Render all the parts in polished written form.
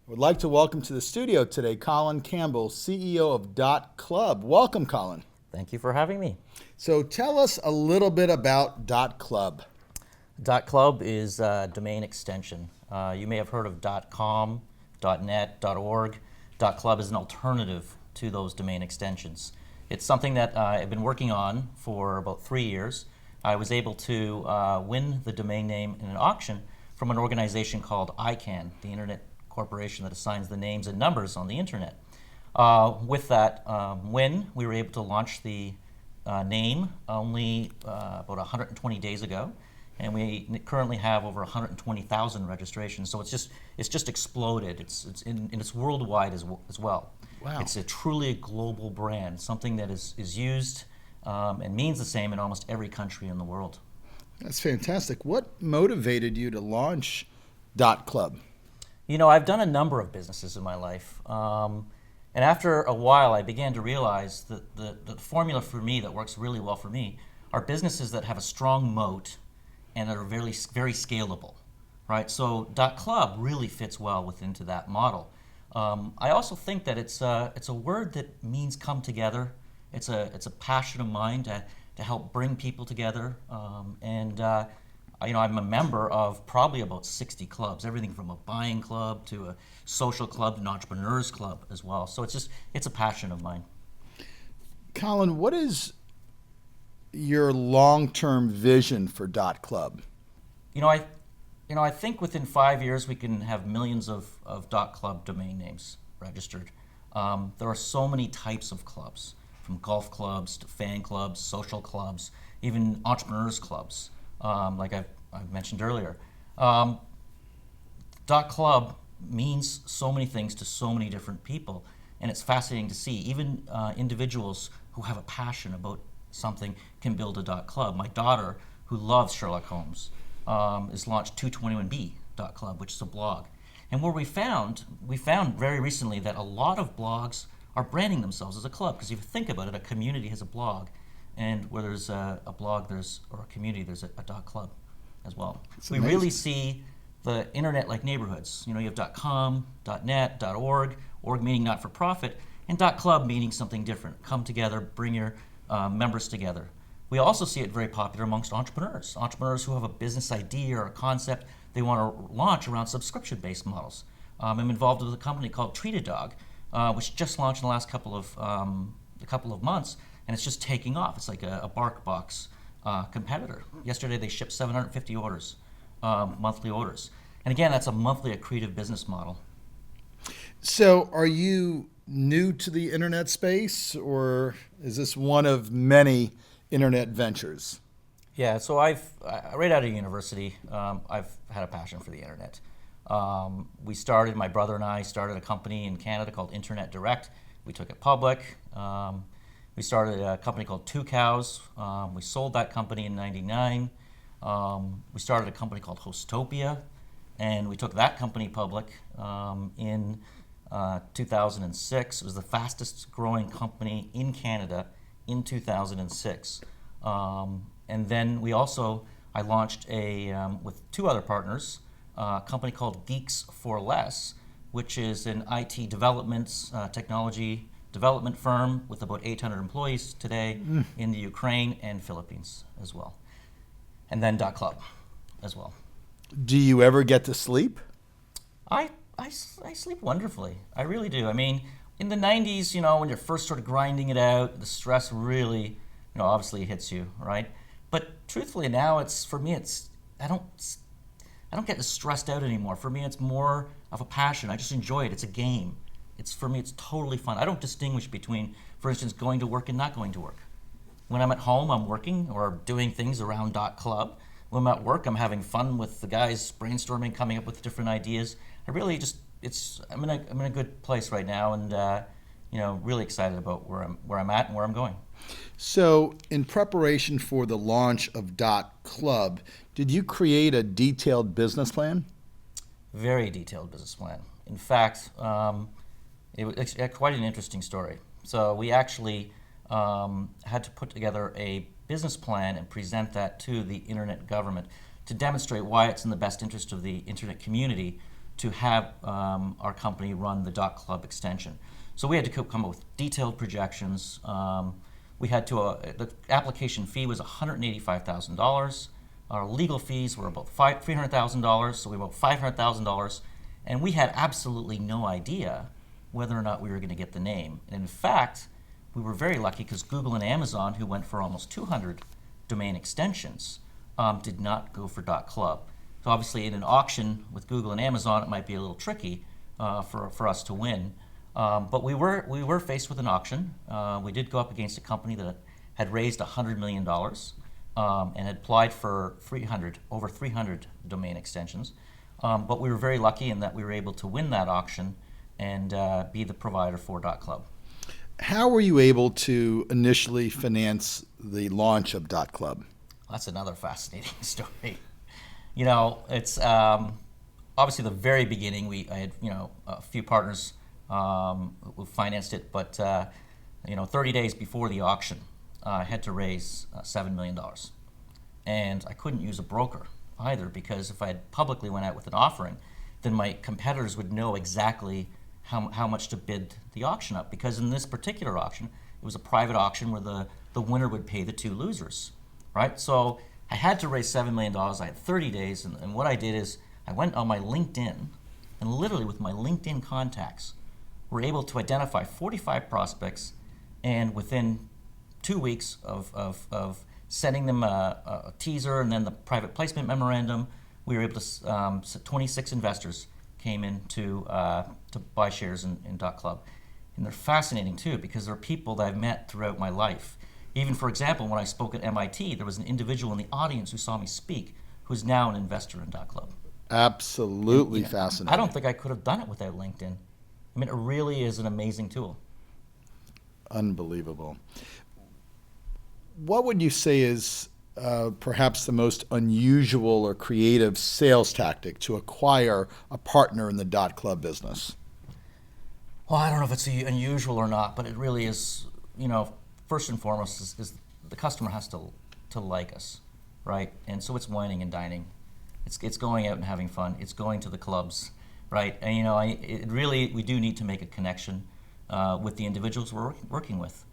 Would like to welcome to the studio today Colin Campbell, CEO of Dot Club. Welcome, Colin. Thank you for having me. So tell us a little bit about Dot Club. .club is a domain extension. You may have heard of .com, .net, .org. .club is an alternative to those domain extensions. It's something that I've been working on for about 3 years. I was able to win the domain name in an auction from an organization called ICANN, the Internet Corporation that assigns the names and numbers on the Internet. With that win, we were able to launch the name only about 120 days ago, and we currently have over 120,000 registrations. So it's just exploded. It's worldwide as well. Wow. It's a truly global brand, something that is used and means the same in almost every country in the world. That's fantastic. What motivated you to launch Dot Club? You know, I've done a number of businesses in my life. And after a while, I began to realize that the formula for me that works really well for me are businesses that have a strong moat and that are very, very scalable, right? So .club really fits well into that model. I also think that it's a word that means come together. It's a passion of mine to help bring people together. I'm a member of probably about 60 clubs, everything from a buying club to a social club to an entrepreneurs club as well. So it's a passion of mine. Colin, what is your long-term vision for Dot Club? I think within 5 years we can have millions of .club domain names registered. There are so many types of clubs, from golf clubs to fan clubs, social clubs, even entrepreneurs clubs. Like I've mentioned earlier. .club means so many things to so many different people, and it's fascinating to see. Even individuals who have a passion about something can build a .club. My daughter, who loves Sherlock Holmes, has launched 221b.club, which is a blog. And where we found very recently that a lot of blogs are branding themselves as a club, because if you think about it, a community has a blog, and where there's a blog, or a community, there's a .club as well. It's we amazing. really see the internet like neighborhoods. You have .com, .net, .org, org meaning not for profit, and .club meaning something different. Come together, bring your members together. We also see it very popular amongst entrepreneurs who have a business idea or a concept they want to launch around subscription-based models. I'm involved with a company called Treat a Dog, which just launched in the last couple of months, and it's just taking off. It's like a BarkBox competitor. Yesterday they shipped 750 orders, monthly orders. And again, that's a monthly accretive business model. So are you new to the internet space, or is this one of many internet ventures? Yeah, so right out of university, I've had a passion for the internet. My brother and I started a company in Canada called Internet Direct. We took it public. We started a company called Two Cows. We sold that company in '99. We started a company called Hostopia, and we took that company public in 2006. It was the fastest growing company in Canada in 2006. And then I launched with two other partners, a company called Geeks for Less, which is an IT development, technology development firm with about 800 employees today in the Ukraine and Philippines as well. And then .club as well. Do you ever get to sleep? I sleep wonderfully. I really do. I mean, in the 90s, when you're first sort of grinding it out, the stress really, obviously hits you, right? But truthfully now, I don't get as stressed out anymore. For me, it's more of a passion. I just enjoy it. It's a game. For me, it's totally fun. I don't distinguish between, for instance, going to work and not going to work. When I'm at home, I'm working or doing things around .club. When I'm at work, I'm having fun with the guys brainstorming, coming up with different ideas. I'm in a good place right now, and really excited about where I'm at and where I'm going. So, in preparation for the launch of Dot Club, did you create a detailed business plan? Very detailed business plan. In fact, it was quite an interesting story. So we actually had to put together a business plan and present that to the internet government to demonstrate why it's in the best interest of the internet community to have our company run the .club extension. So we had to come up with detailed projections. We had to, the application fee was $185,000. Our legal fees were about $300,000, so we were about $500,000. And we had absolutely no idea whether or not we were going to get the name. And in fact, we were very lucky because Google and Amazon, who went for almost 200 domain extensions, did not go for .club. So obviously in an auction with Google and Amazon, it might be a little tricky for us to win. But we were faced with an auction. We did go up against a company that had raised $100 million and had applied for over 300 domain extensions. But we were very lucky in that we were able to win that auction and be the provider for .club. How were you able to initially finance the launch of .club? That's another fascinating story. You know, it's obviously the very beginning. I had a few partners who financed it, but 30 days before the auction, I had to raise $7 million, and I couldn't use a broker either because if I had publicly went out with an offering, then my competitors would know exactly how much to bid the auction up, because in this particular auction, it was a private auction where the winner would pay the two losers, right? So I had to raise $7 million. I had 30 days, and what I did is I went on my LinkedIn, and literally with my LinkedIn contacts, were able to identify 45 prospects, and within 2 weeks of sending them a teaser and then the private placement memorandum, we were able to 26 investors came in to buy shares in .club. And they're fascinating too because they're people that I've met throughout my life. Even, for example, when I spoke at MIT, there was an individual in the audience who saw me speak who's now an investor in .club. Absolutely fascinating. I don't think I could have done it without LinkedIn. I mean, it really is an amazing tool. Unbelievable. What would you say is perhaps the most unusual or creative sales tactic to acquire a partner in the .club business? Well, I don't know if it's unusual or not, but it really is, first and foremost is the customer has to like us, right? And so it's wining and dining. It's going out and having fun. It's going to the clubs, right? And we do need to make a connection with the individuals we're working with.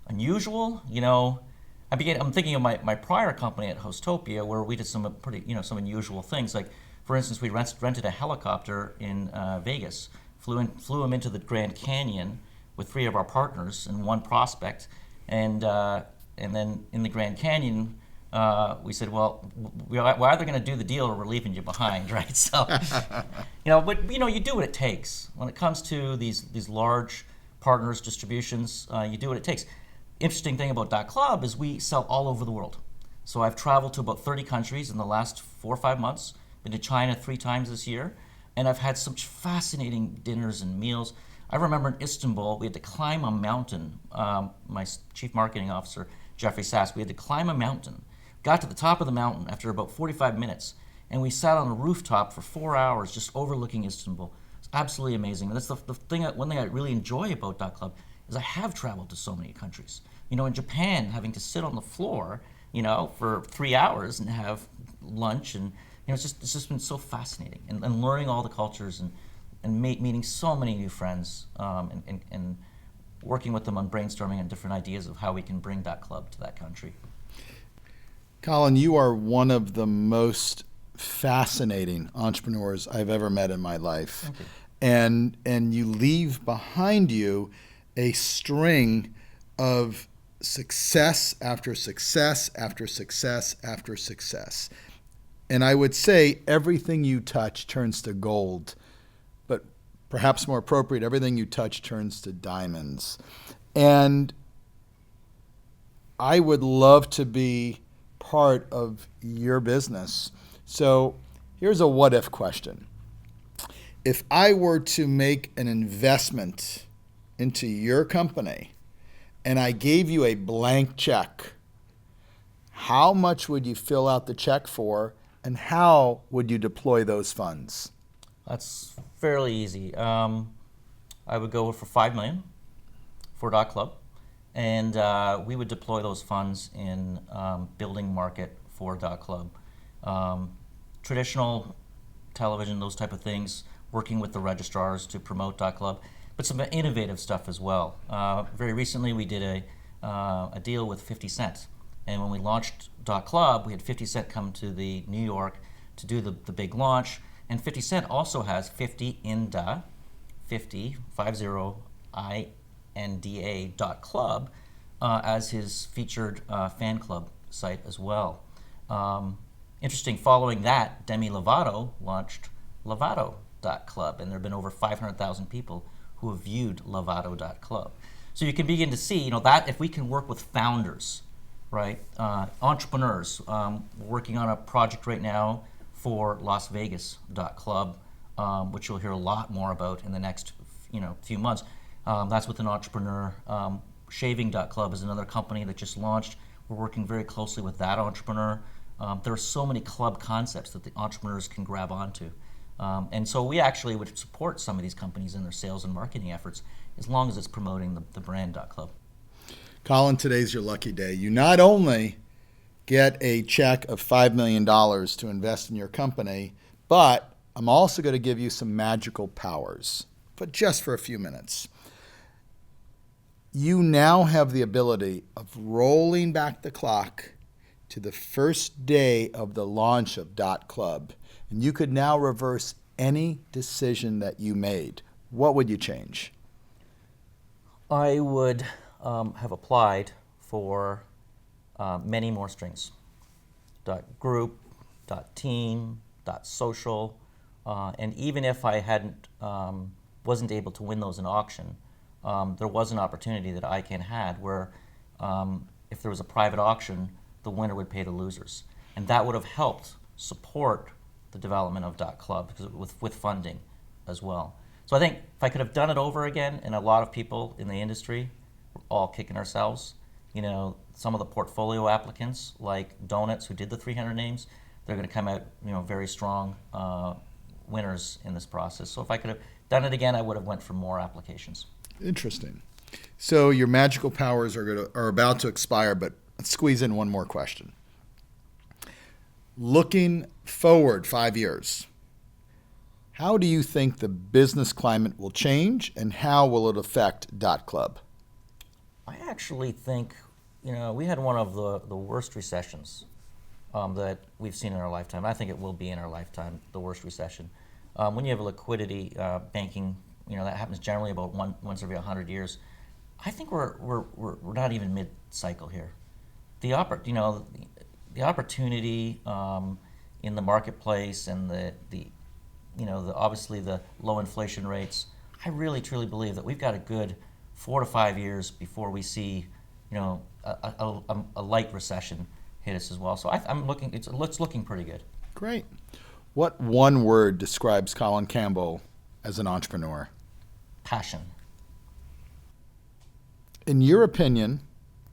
Unusual, I'm thinking of my prior company at Hostopia where we did some pretty, some unusual things. Like, for instance, we rented a helicopter in Vegas, flew him into the Grand Canyon with 3 of our partners and 1 prospect, and then in the Grand Canyon, we said, well, we're either going to do the deal or we're leaving you behind, right? So, but you do what it takes when it comes to these large partners, distributions. You do what it takes. Interesting thing about .club is we sell all over the world. So I've traveled to about 30 countries in the last 4 or 5 months. Been to China 3 times this year, and I've had such fascinating dinners and meals. I remember in Istanbul, we had to climb a mountain. My chief marketing officer, Jeffrey Sass, we had to climb a mountain. Got to the top of the mountain after about 45 minutes, and we sat on a rooftop for 4 hours just overlooking Istanbul. It's absolutely amazing. And that's one thing I really enjoy about .club is I have traveled to so many countries. In Japan, having to sit on the floor, for 3 hours and have lunch, and it's just been so fascinating, and learning all the cultures and meeting so many new friends, and working with them on brainstorming on different ideas of how we can bring .club to that country. Colin, you are one of the most fascinating entrepreneurs I've ever met in my life. Thank you. And you leave behind you a string of success after success after success after success. And I would say everything you touch turns to gold, but perhaps more appropriate, everything you touch turns to diamonds. And I would love to be part of your business. So here's a what if question. If I were to make an investment into your company and I gave you a blank check, how much would you fill out the check for, and how would you deploy those funds? That's fairly easy. I would go for $5 million for .club, and we would deploy those funds in building market for .club. Traditional television, those type of things, working with the registrars to promote .club, but some innovative stuff as well. Very recently, we did a deal with 50 Cent. And when we launched .club, we had 50 Cent come to the New York to do the big launch. And 50 Cent also has 50 INDA, 50 INDA.club as his featured fan club site as well. Interesting, following that, Demi Lovato launched Lovato.club, and there have been over 500,000 people who have viewed Lovato.club. So you can begin to see, that if we can work with founders, right, entrepreneurs, we're working on a project right now for Las Vegas.club, which you'll hear a lot more about in the next, few months. That's with an entrepreneur. Shaving.club is another company that just launched. We're working very closely with that entrepreneur. There are so many club concepts that the entrepreneurs can grab onto. And so we actually would support some of these companies in their sales and marketing efforts as long as it's promoting the brand.club. Colin, today's your lucky day. You not only get a check of $5 million to invest in your company, but I'm also going to give you some magical powers, but just for a few minutes. You now have the ability of rolling back the clock to the first day of the launch of .club, and you could now reverse any decision that you made. What would you change? I would have applied for many more strings. .group, .team, .social, and even if I wasn't able to win those in auction, there was an opportunity that ICANN had where if there was a private auction, the winner would pay the losers. And that would have helped support the development of .club because with funding as well. So I think if I could have done it over again, and a lot of people in the industry were all kicking ourselves, some of the portfolio applicants like Donuts who did the 300 names, they're going to come out very strong winners in this process. So if I could have done it again, I would have went for more applications. Interesting. So your magical powers are about to expire, but let's squeeze in one more question. Looking forward 5 years, how do you think the business climate will change, and how will it affect .club? I actually think, we had one of the worst recessions that we've seen in our lifetime. I think it will be in our lifetime, the worst recession. When you have a liquidity banking, that happens generally about once every 100 years. I think we're not even mid-cycle here. The opportunity in the marketplace and obviously the low inflation rates, I really truly believe that we've got a good 4 to 5 years before we see a light recession hit us as well. So it's looking pretty good. Great. What one word describes Colin Campbell as an entrepreneur? Passion. In your opinion,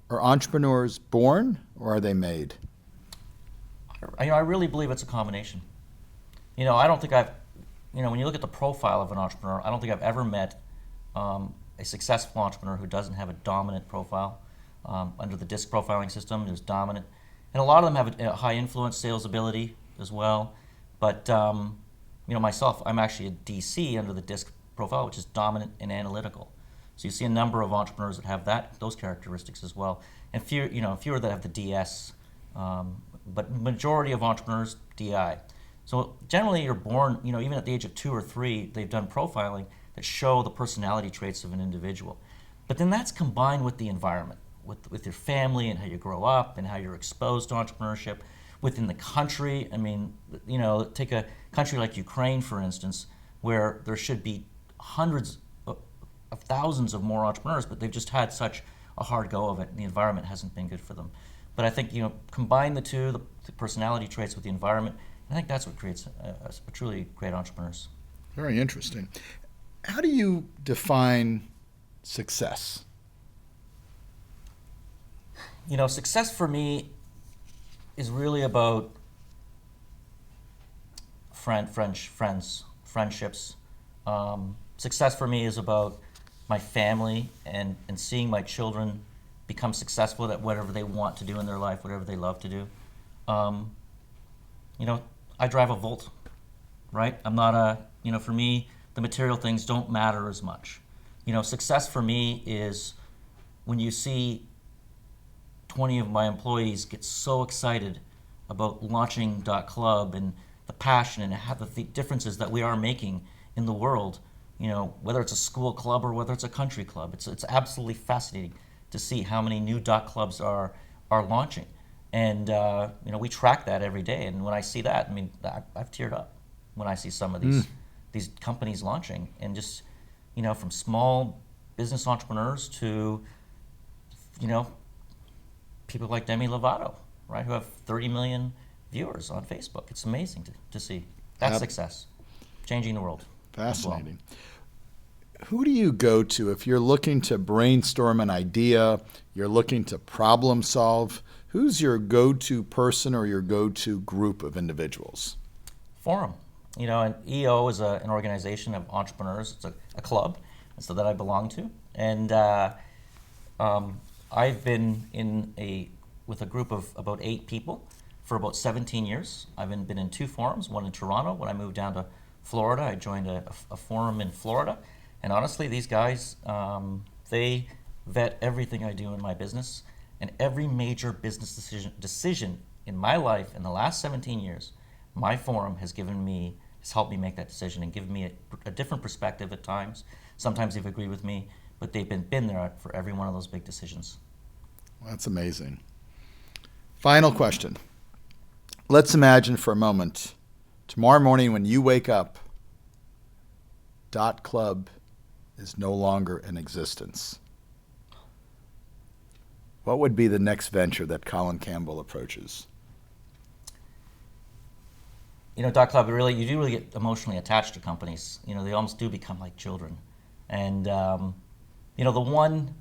are entrepreneurs born or are they made? I really believe it's a combination. I don't think when you look at the profile of an entrepreneur, I don't think I've ever met a successful entrepreneur who doesn't have a dominant profile. Under the DISC profiling system, there's dominant. And a lot of them have a high influence sales ability as well. But, myself, I'm actually a DC under the DISC profile, which is dominant and analytical. So you see a number of entrepreneurs that have those characteristics as well. And fewer that have the DS. But majority of entrepreneurs, DI. So generally you're born, even at the age of 2 or 3, they've done profiling that show the personality traits of an individual. But then that's combined with the environment, with your family and how you grow up and how you're exposed to entrepreneurship within the country. I mean, take a country like Ukraine, for instance, where there should be hundreds of thousands of more entrepreneurs, but they've just had such a hard go of it, and the environment hasn't been good for them. But I think, combine the two, the personality traits with the environment, I think that's what creates a truly great entrepreneurs. Very interesting. How do you define success? Success for me is really about friendships. Success for me is about my family and seeing my children become successful at whatever they want to do in their life, whatever they love to do. I drive a Volt right? I'm not a, for me, the material things don't matter as much. Success for me is when you see 20 of my employees get so excited about launching .club and the passion and the differences that we are making in the world, whether it's a school club or whether it's a country club. It's absolutely fascinating to see how many new .clubs are launching. And we track that every day. And when I see that, I've teared up when I see some of these companies launching, and just from small business entrepreneurs to people like Demi Lovato, right, who have 30 million viewers on Facebook. It's amazing to see. That's success, changing the world. Fascinating. Who do you go to if you're looking to brainstorm an idea, you're looking to problem solve? Who's your go-to person or your go-to group of individuals? Forum. And EO is an organization of entrepreneurs. It's a club, so that I belong to. And I've been with a group of about 8 people for about 17 years. I've been in 2 forums, one in Toronto. When I moved down to Florida, I joined a forum in Florida. And honestly, these guys, they vet everything I do in my business. And every major business decision in my life in the last 17 years, my forum has helped me make that decision and given me a different perspective at times. Sometimes they've agreed with me, but they've been there for every one of those big decisions. Well, that's amazing. Final question. Let's imagine for a moment, tomorrow morning when you wake up, .club is no longer in existence. What would be the next venture that Colin Campbell approaches? .club, you do really get emotionally attached to companies. They almost do become like children. And the one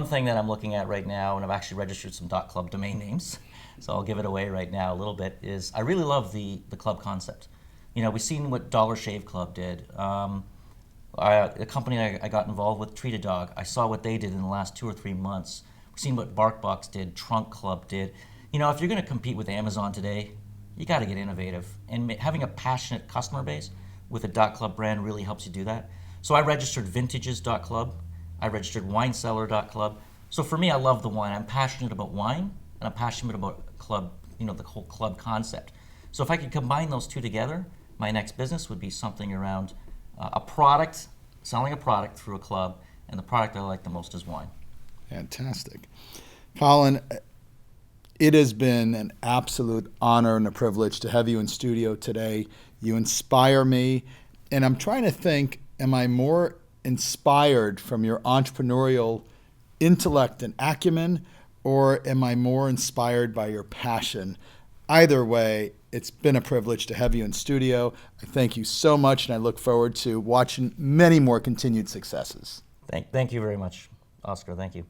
thing that I'm looking at right now, and I've actually registered some .club domain names, so I'll give it away right now a little bit, is I really love the club concept. We've seen what Dollar Shave Club did. A company I got involved with, Treat a Dog, I saw what they did in the last 2 or 3 months. We've seen what BarkBox did, Trunk Club did. If you're going to compete with Amazon today, you got to get innovative. And having a passionate customer base with a .club brand really helps you do that. So I registered Vintages.club. I registered Winecellar.club. So for me, I love the wine. I'm passionate about wine, and I'm passionate about club, the whole club concept. So if I could combine those two together, my next business would be something around a product, selling a product through a club, and the product I like the most is wine. Fantastic. Colin, it has been an absolute honor and a privilege to have you in studio today. You inspire me, and I'm trying to think, am I more inspired from your entrepreneurial intellect and acumen, or am I more inspired by your passion? Either way, it's been a privilege to have you in studio. I thank you so much, and I look forward to watching many more continued successes. Thank you very much, Oscar. Thank you.